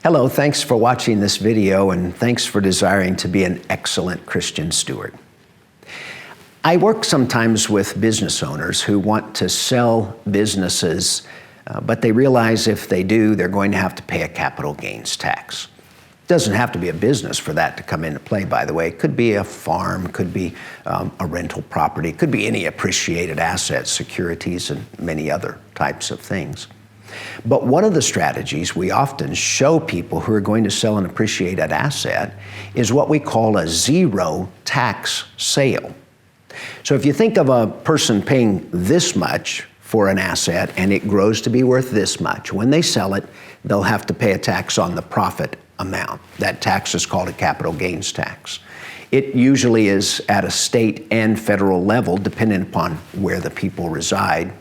Hello, thanks for watching this video and thanks for desiring to be an excellent Christian steward. I work sometimes with business owners who want to sell businesses, but they realize if they do, they're going to have to pay a capital gains tax. It doesn't have to be a business for that to come into play, by the way. It could be a farm, could be a rental property, could be any appreciated assets, securities, and many other types of things. But one of the strategies we often show people who are going to sell an appreciated asset is what we call a zero tax sale. So if you think of a person paying this much for an asset and it grows to be worth this much, when they sell it, they'll have to pay a tax on the profit amount. That tax is called a capital gains tax. It usually is at a state and federal level, depending upon where the people reside.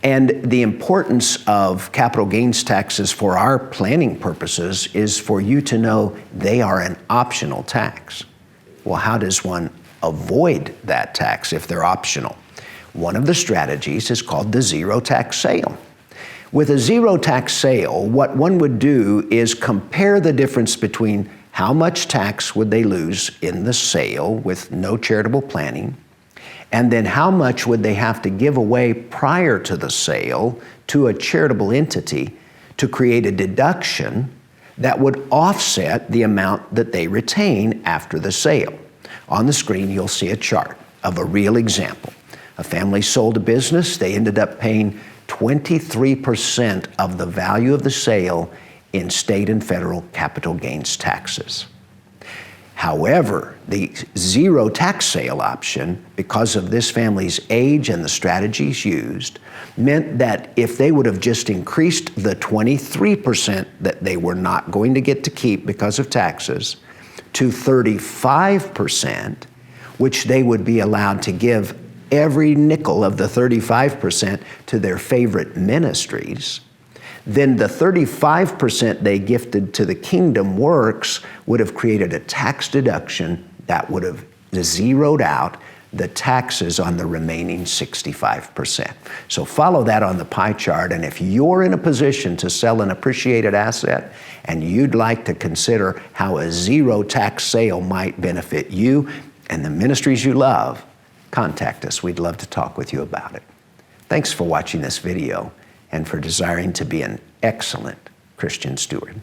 And the importance of capital gains taxes for our planning purposes is for you to know they are an optional tax. Well, how does one avoid that tax if they're optional? One of the strategies is called the zero tax sale. With a zero tax sale, what one would do is compare the difference between how much tax would they lose in the sale with no charitable planning, and then how much would they have to give away prior to the sale to a charitable entity to create a deduction that would offset the amount that they retain after the sale. On the screen, you'll see a chart of a real example. A family sold a business. They ended up paying 23% of the value of the sale in state and federal capital gains taxes. However, the zero tax sale option, because of this family's age and the strategies used, meant that if they would have just increased the 23% that they were not going to get to keep because of taxes to 35%, which they would be allowed to give every nickel of the 35% to their favorite ministries, then the 35% they gifted to the Kingdom Works would have created a tax deduction that would have zeroed out the taxes on the remaining 65%. So follow that on the pie chart, and if you're in a position to sell an appreciated asset and you'd like to consider how a zero tax sale might benefit you and the ministries you love, contact us. We'd love to talk with you about it. Thanks for watching this video and for desiring to be an excellent Christian steward.